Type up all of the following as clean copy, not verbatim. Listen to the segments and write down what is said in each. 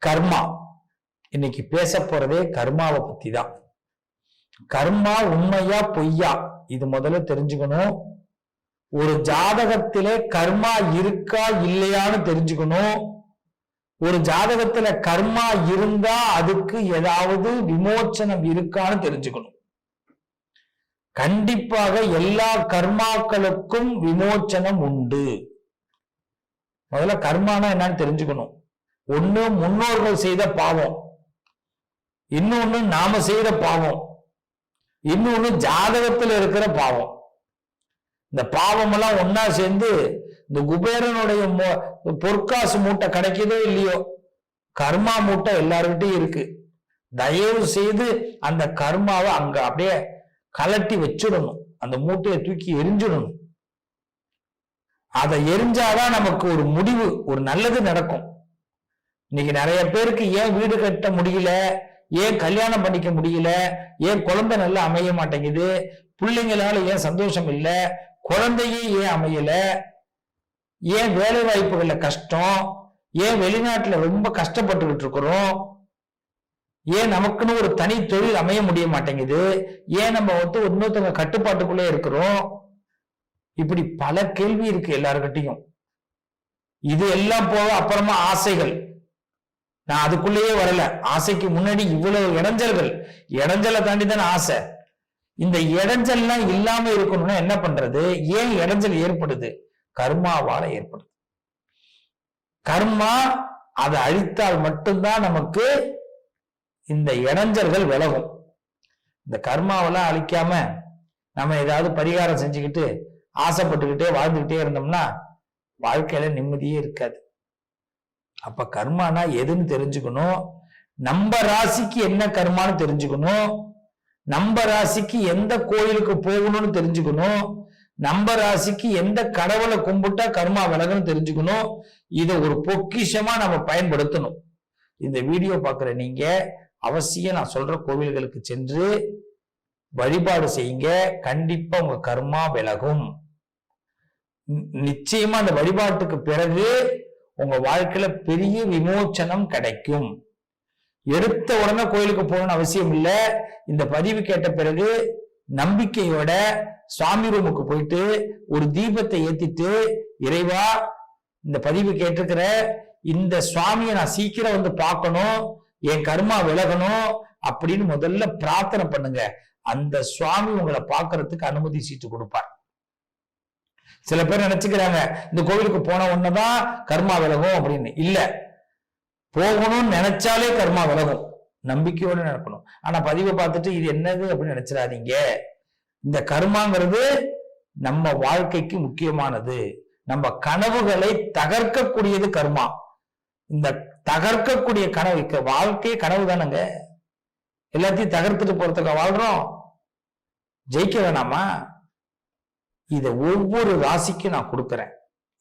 கர்மா. இன்னைக்கு பேச போறதே கர்மாவை பத்தி தான். கர்மா உண்மையா பொய்யா இது முதல்ல தெரிஞ்சுக்கணும். ஒரு ஜாதகத்திலே கர்மா இருக்கா இல்லையான்னு தெரிஞ்சுக்கணும். ஒரு ஜாதகத்துல கர்மா இருந்தா அதுக்கு ஏதாவது விமோச்சனம் இருக்கான்னு தெரிஞ்சுக்கணும். கண்டிப்பாக எல்லா கர்மாக்களுக்கும் விமோச்சனம் உண்டு. முதல்ல கர்மானா என்னன்னு தெரிஞ்சுக்கணும். ஒண்ணு முன்னோர்கள் செய்த பாவம், இன்னொன்னு நாம செய்த பாவம், இன்னொன்னு ஜாதகத்துல இருக்கிற பாவம். இந்த பாவம் எல்லாம் ஒன்னா சேர்ந்து இந்த குபேரனுடைய பொற்காசு மூட்டை கிடைக்குதோ இல்லையோ, கர்மா மூட்டை எல்லார்கிட்டையும் இருக்கு. தயவு செய்து அந்த கர்மாவை அங்க அப்படியே கலட்டி வச்சிடணும். அந்த மூட்டையை தூக்கி எரிஞ்சிடணும். அதை எரிஞ்சாதான் நமக்கு ஒரு முடிவு, ஒரு நல்லது நடக்கும். இன்னைக்கு நிறைய பேருக்கு ஏன் வீடு கட்ட முடியல, ஏன் கல்யாணம் பண்ணிக்க முடியல, ஏன் குழந்தை நல்லா அமைய மாட்டேங்குது, பிள்ளைங்களால ஏன் சந்தோஷம் இல்லை, குழந்தையே ஏன் அமையல, ஏன் வேலை வாய்ப்புகள்ல கஷ்டம், ஏன் வெளிநாட்டுல ரொம்ப கஷ்டப்பட்டுக்கிட்டு இருக்கிறோம், ஏன் நமக்குன்னு ஒரு தனி தொழில் அமைய முடிய மாட்டேங்குது, ஏன் நம்ம இன்னொருத்தவங்க கட்டுப்பாட்டுக்குள்ளே இருக்கிறோம். இப்படி பல கேள்வி இருக்கு எல்லாருக்கிட்டையும். இது எல்லாம் போக அப்புறமா ஆசைகள். நான் அதுக்குள்ளேயே வரல. ஆசைக்கு முன்னாடி இவ்வளவு இடைஞ்சல்கள், இடைஞ்சலை தாண்டி தானே ஆசை. இந்த இடைஞ்சல்லாம் இல்லாம இருக்கணும்னா என்ன பண்றது? ஏன் இடைஞ்சல் ஏற்படுது? கர்மாவால ஏற்படுது. கர்மா அதை அழித்தால் மட்டும்தான் நமக்கு இந்த இடைஞ்சல்கள் விலகும். இந்த கர்மாவெல்லாம் அழிக்காம நம்ம ஏதாவது பரிகாரம் செஞ்சுக்கிட்டு ஆசைப்பட்டுக்கிட்டே வாழ்ந்துகிட்டே இருந்தோம்னா வாழ்க்கையில நிம்மதியே இருக்காது. அப்ப கர்மானா எதுன்னு தெரிஞ்சுக்கணும். நம்ம ராசிக்கு என்ன கர்மான்னு தெரிஞ்சுக்கணும். நம்ம ராசிக்கு எந்த கோயிலுக்கு போகணும்னு தெரிஞ்சுக்கணும். நம்ம ராசிக்கு எந்த கடவுளை கும்பிட்டா கர்மா விலகுன்னு தெரிஞ்சுக்கணும். இதை ஒரு பொக்கிஷமா நம்ம பயன்படுத்தணும். இந்த வீடியோ பார்க்குற நீங்க அவசியம் நான் சொல்ற கோவில்களுக்கு சென்று வழிபாடு செய்யுங்க. கண்டிப்பா உங்க கர்மா விலகும். நிச்சயமா அந்த வழிபாட்டுக்கு பிறகு உங்க வாழ்க்கையில பெரிய விமோச்சனம் கிடைக்கும். எடுத்த உடனே கோயிலுக்கு போகணும்னு அவசியம் இல்லை. இந்த பதிவு கேட்ட பிறகு நம்பிக்கையோட சுவாமி ரூமுக்கு போயிட்டு ஒரு தீபத்தை ஏத்திட்டு, இறைவா இந்த பதிவு கேட்டிருக்கிற இந்த சுவாமியை நான் சீக்கிரம் வந்து பார்க்கணும், என் கர்மா விலகணும் அப்படின்னு முதல்ல பிரார்த்தனை பண்ணுங்க. அந்த சுவாமி உங்களை பார்க்கறதுக்கு அனுமதி சீட்டு கொடுப்பார். சில பேர் நினைச்சுக்கிறாங்க இந்த கோவிலுக்கு போன உடனேதான் கர்மா விலகும் அப்படின்னு. இல்ல, போகணும்னு நினைச்சாலே கர்மா விலகும். நம்பிக்கையோடு நடக்கணும். ஆனா பதிவை பார்த்துட்டு இது என்னது அப்படின்னு நினைச்சிடாதீங்க. இந்த கர்மாங்கிறது நம்ம வாழ்க்கைக்கு முக்கியமானது. நம்ம கனவுகளை தகர்க்கக்கூடியது கர்மா. இந்த தகர்க்கக்கூடிய கனவு, வாழ்க்கையே கனவு தானங்க. எல்லாத்தையும் தகர்த்துட்டு போறதுக்கு வாழ்றோம். ஜெயிக்க வேணாமா? இதை ஒவ்வொரு ராசிக்கும் நான் கொடுக்கிறேன்.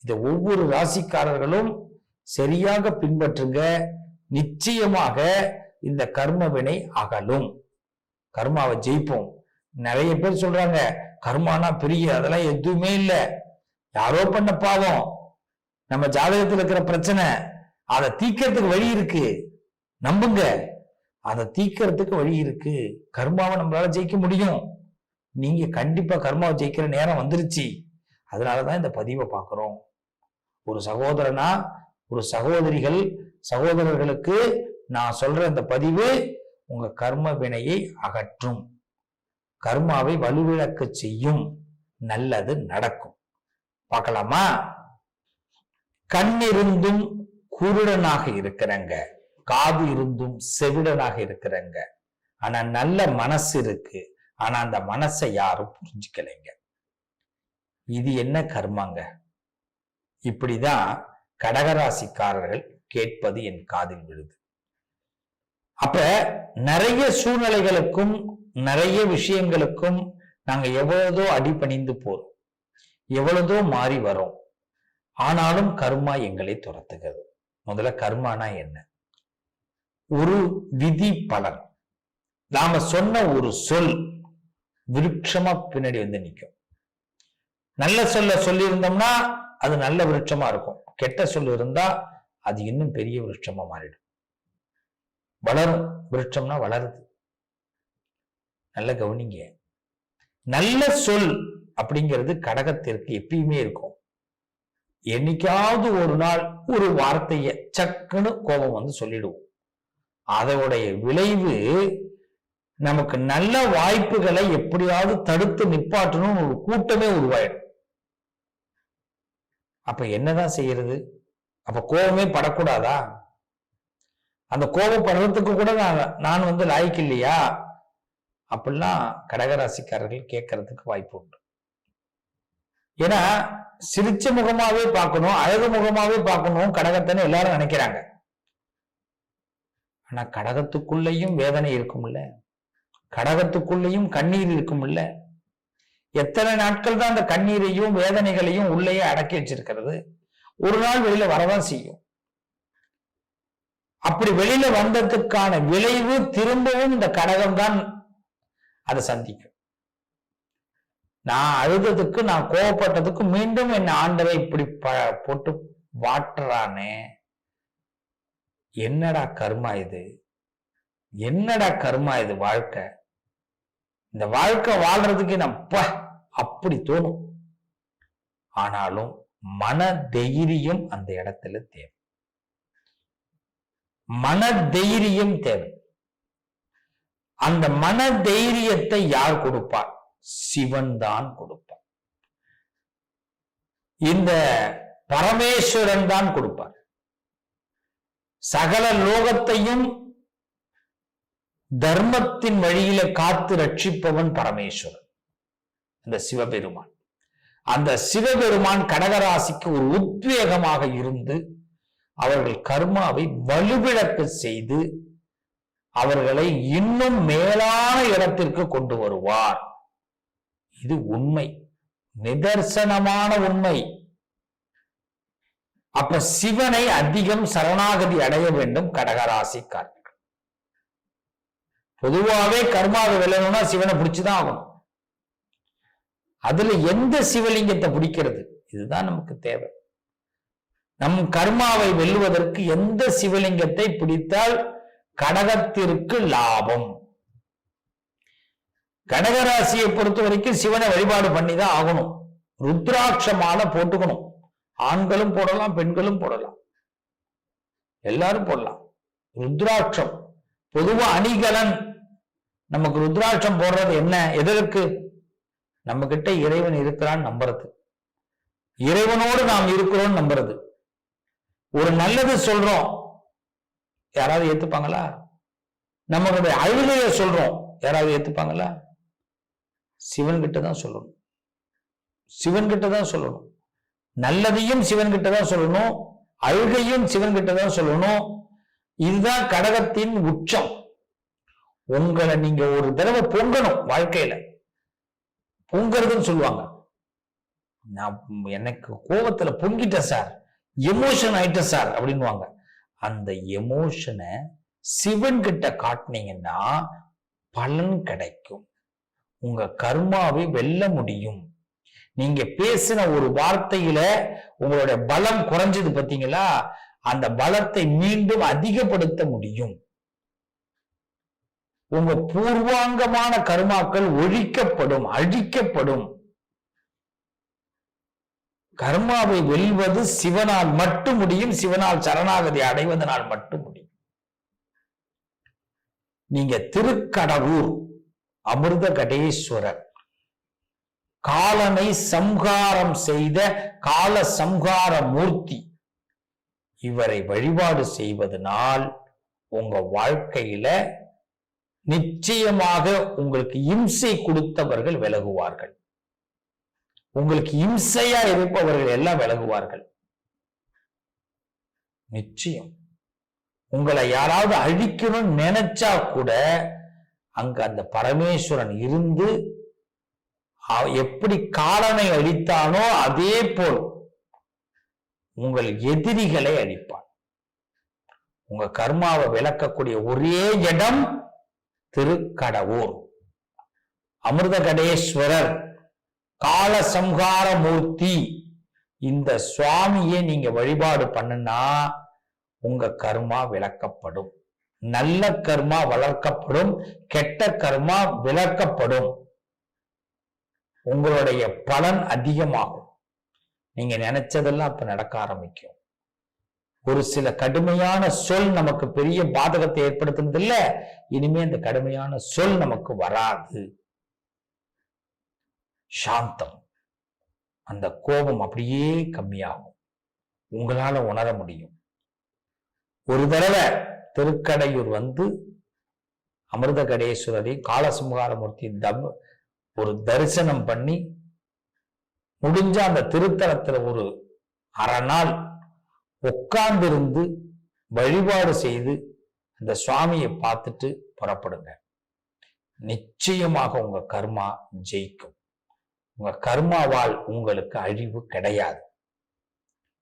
இதை ஒவ்வொரு ராசிக்காரர்களும் சரியாக பின்பற்றுங்க. நிச்சயமாக இந்த கர்ம வினை அகலும். கர்மாவை ஜெயிப்போம். நிறைய பேர் சொல்றாங்க கர்மானா பெரிய, அதெல்லாம் எதுவுமே இல்லை, யாரோ பண்ண பாவம், நம்ம ஜாதகத்தில் இருக்கிற பிரச்சனை, அதை தீக்கிறதுக்கு வழி இருக்கு. நம்புங்க, அதை தீக்கிறதுக்கு வழி இருக்கு. கர்மாவை நம்மளால ஜெயிக்க முடியும். நீங்க கண்டிப்பா கர்மாவை ஜெயிக்கிற நேரம் வந்துருச்சு. அதனாலதான் இந்த பதிவை பார்க்கிறோம். ஒரு சகோதரனா, ஒரு சகோதரிகள், சகோதரர்களுக்கு நான் சொல்ற இந்த பதிவு உங்க கர்ம வினையை அகற்றும், கர்மாவை வலுவிழக்க செய்யும், நல்லது நடக்கும். பார்க்கலாமா? கண் இருந்தும் குருடனாக இருக்கிறங்க, காது இருந்தும் செவிடனாக இருக்கிறங்க, ஆனா நல்ல மனசு இருக்கு, ஆனா அந்த மனசை யாரும் புரிஞ்சுக்கலைங்க. இது என்ன கர்மாங்க? இப்படிதான் கடகராசிக்காரர்கள் கேட்பது என் காதில் விழுது. அப்ப நிறைய சூழ்நிலைகளுக்கும் நிறைய விஷயங்களுக்கும் நாங்க எவ்வளவுதோ அடிபணிந்து போறோம், எவ்வளவுதோ மாறி வரோம். ஆனாலும் கர்மா எங்களை துரத்துகிறது. முதல்ல கர்மானா என்ன? ஒரு விதி பலன். நாம சொன்ன ஒரு சொல் விருட்சமா பின்னாடி வந்து நிற்கும். நல்ல சொல்ல சொல்லி இருந்தோம்னா அது நல்ல விருட்சமா இருக்கும். கெட்ட சொல் இருந்தா அது இன்னும் பெரிய விருட்சமா மாறிடும். வளரும். விருட்சம்னா வளருது. நல்ல கவனிங்க. நல்ல சொல் அப்படிங்கிறது கடகத்திற்கு எப்பயுமே இருக்கும். என்னைக்காவது ஒரு நாள் ஒரு வார்த்தைய சக்குன்னு கோபம் வந்து சொல்லிடுவோம். அதோடைய விளைவு நமக்கு நல்ல வாய்ப்புகளை எப்படியாவது தடுத்து நிப்பாட்டணும் ஒரு கூட்டமே உருவாயிடும். அப்ப என்னதான் செய்யறது? அப்ப கோபமே படக்கூடாதா? அந்த கோபப்படுறதுக்கு கூட நான் வந்து லாய்க்கு இல்லையா? அப்படிலாம் கடகராசிக்காரர்கள் கேட்கறதுக்கு வாய்ப்பு உண்டு. ஏன்னா சிரிச்ச முகமாவே பார்க்கணும், அழகு முகமாவே பார்க்கணும் கடகத்தைன்னு எல்லாரும் நினைக்கிறாங்க. ஆனா கடகத்துக்குள்ளேயும் வேதனை இருக்கும்ல, கடகத்துக்குள்ளேயும் கண்ணீர் இருக்கும்ல. எத்தனை நாட்கள் தான் அந்த கண்ணீரையும் வேதனைகளையும் உள்ளேயே அடக்கி வச்சிருக்கிறது? ஒரு நாள் வெளியில வரதான் செய்யும். அப்படி வெளியில வந்ததுக்கான விளைவு திரும்பவும் இந்த கடகம் தான் அதை சந்திக்கும். நான் அழுததுக்கு, நான் கோவப்பட்டதுக்கு மீண்டும் என் ஆண்டவை இப்படி போட்டு வாட்டுறானே, என்னடா கர்மா இது, என்னடா கர்மா இது வாழ்க்கை. இந்த வாழ்க்கை வாழ்றதுக்கு நம்ம அப்படி தோணும். ஆனாலும் மன தைரியம் அந்த இடத்துல தேவை. மன தைரியம் தேவை. அந்த மன தைரியத்தை யார் கொடுப்பார்? சிவன் தான் கொடுப்பார். இந்த பரமேஸ்வரன் தான் கொடுப்பார். சகல லோகத்தையும் தர்மத்தின் வழியில காத்து ரட்சிப்பவன் பரமேஸ்வரன், அந்த சிவபெருமான். அந்த சிவபெருமான் கடகராசிக்கு ஒரு உத்வேகமாக இருந்து அவர்கள் கர்மாவை வலுவிழக்க செய்து அவர்களை இன்னும் மேலான இடத்திற்கு கொண்டு வருவார். இது உண்மை, நிதர்சனமான உண்மை. அப்ப சிவனை அதிகம் சரணாகதி அடைய வேண்டும் கடகராசிக்காரர்கள். பொதுவாகவே கர்மாவை வெல்லணும்னா சிவனை பிடிச்சுதான் ஆகணும். அதுல எந்த சிவலிங்கத்தை பிடிக்கிறது? இதுதான் நமக்கு தேவை. நம் கர்மாவை வெல்லுவதற்கு எந்த சிவலிங்கத்தை பிடித்தால் கடகத்திற்கு லாபம்? கடகராசியை பொறுத்த வரைக்கும் சிவனை வழிபாடு பண்ணிதான் ஆகணும். ருத்ராட்ச மாலை போட்டுக்கணும். ஆண்களும் போடலாம், பெண்களும் போடலாம், எல்லாரும் போடலாம். ருத்ராட்சம் பொதுவா அணிகலன். நமக்கு ருத்ராட்சம் போடுறது என்ன, எதற்கு? நம்ம கிட்ட இறைவன் இருக்கிறான்னு நம்புறது, இறைவனோடு நாம் இருக்கிறோம் நம்புறது. ஒரு நல்லது சொல்றோம், யாராவது ஏத்துப்பாங்களா? நம்மளுடைய அழுகைய சொல்றோம், யாராவது ஏத்துப்பாங்களா? சிவன் கிட்ட தான் சொல்லணும். சிவன் கிட்ட தான் சொல்லணும். நல்லதையும் சிவன் கிட்ட தான் சொல்லணும், அழுகையும் சிவன் கிட்ட தான் சொல்லணும். இதுதான் கடகத்தின் உச்சம். உங்களை நீங்க ஒரு தடவை பொங்கணும். வாழ்க்கையில பொங்கறதுன்னு சொல்லுவாங்க. நான் எனக்கு கோபத்துல பொங்கிட்டேன் சார், எமோஷன் ஆயிட்டேன் சார் அப்படின்வாங்க. அந்த எமோஷனை சிவன் கிட்ட காட்டினீங்கன்னா பலன் கிடைக்கும். உங்க கர்மாவை வெல்ல முடியும். நீங்க பேசின ஒரு வார்த்தையில உங்களுடைய பலம் குறைஞ்சது பார்த்தீங்களா? அந்த பலத்தை மீண்டும் அதிகப்படுத்த முடியும். உங்க பூர்வாங்கமான கர்மாக்கள் ஒழிக்கப்படும், அழிக்கப்படும். கர்மாவை வெல்வது சிவனால் மட்டும் முடியும். சிவனால் சரணாகதி அடைவதனால் மட்டும் முடியும். நீங்க திருக்கடவூர் அமிர்த கடேஸ்வரர், காலனை சம்ஹாரம் செய்த கால சம்ஹார மூர்த்தி, இவரை வழிபாடு செய்வதனால் உங்க வாழ்க்கையில நிச்சயமாக உங்களுக்கு இம்சை கொடுத்தவர்கள் விலகுவார்கள். உங்களுக்கு இம்சையா இருப்பவர்கள் எல்லாம் விலகுவார்கள். நிச்சயம். உங்களை யாராவது அழிக்கணும்னு நினைச்சா கூட அங்க அந்த பரமேஸ்வரன் இருந்து எப்படி காலனை அழித்தானோ அதே போல் உங்கள் எதிரிகளை அழிப்பான். உங்க கர்மாவை விளக்கக்கூடிய ஒரே இடம் திருக்கடவூர் அமிர்த கடேஸ்வரர், கால சம்ஹார மூர்த்தி. இந்த சுவாமியை நீங்க வழிபாடு பண்ணுனா உங்க கர்மா விளக்கப்படும். நல்ல கர்மா வளர்க்கப்படும், கெட்ட கர்மா விளக்கப்படும். உங்களுடைய பலன் அதிகமாகும். நீங்க நினைச்சதெல்லாம் அப்ப நடக்க ஆரம்பிக்கும். ஒரு சில கடுமையான சொல் நமக்கு பெரிய பாதகத்தை ஏற்படுத்துறது இல்ல, இனிமே அந்த கடுமையான சொல் நமக்கு வராது. சாந்தம், அந்த கோபம் அப்படியே கம்மியாகும். உங்களால உணர முடியும். ஒரு தடவை திருக்கடையூர் வந்து அமிர்த கடேஸ்வரரை காலசம்ஹாரமூர்த்தி ஒரு தரிசனம் பண்ணி முடிஞ்ச அந்த திருத்தலத்துல ஒரு அரை நாள் உட்கார்ந்திருந்து வழிபாடு செய்து அந்த சுவாமியை பார்த்துட்டு புறப்படுங்க. நிச்சயமாக உங்க கர்மா ஜெயிக்கும். உங்க கர்மாவால் உங்களுக்கு அழிவு கிடையாது.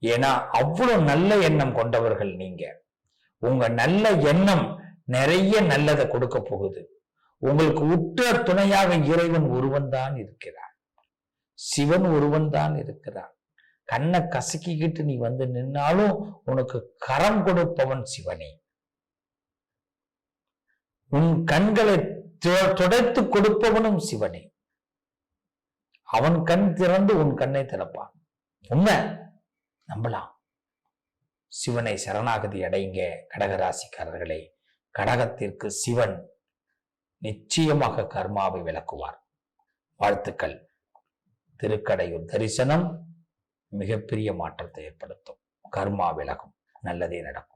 ஏன்னா அவ்வளவு நல்ல எண்ணம் கொண்டவர்கள் நீங்க. உங்க நல்ல எண்ணம் நிறைய நல்லதை கொடுக்க போகுது. உங்களுக்கு உற்ற துணையாக இறைவன் ஒருவன் தான் இருக்கிறார், சிவன் ஒருவன் தான் இருக்கிறார். கண்ணை கசக்கிக்கிட்டு நீ வந்து நின்னாலும் உனக்கு கரம் கொடுப்பவன் சிவனே. உன் கண்களை துடைத்து கொடுப்பவனும் சிவனே. அவன் கண் திறந்து உன் கண்ணை திறப்பான். உண்மை, நம்பலாம். சிவனை சரணாகதி அடைங்க கடகராசிக்காரர்களே. கடகத்திற்கு சிவன் நிச்சயமாக கர்மாவை விளக்குவார். வாழ்த்துக்கள். திருக்கடையூர் தரிசனம் மிகப்பெரிய மாற்றத்தை ஏற்படுத்தும். கர்மா விலகும், நல்லதே நடக்கும்.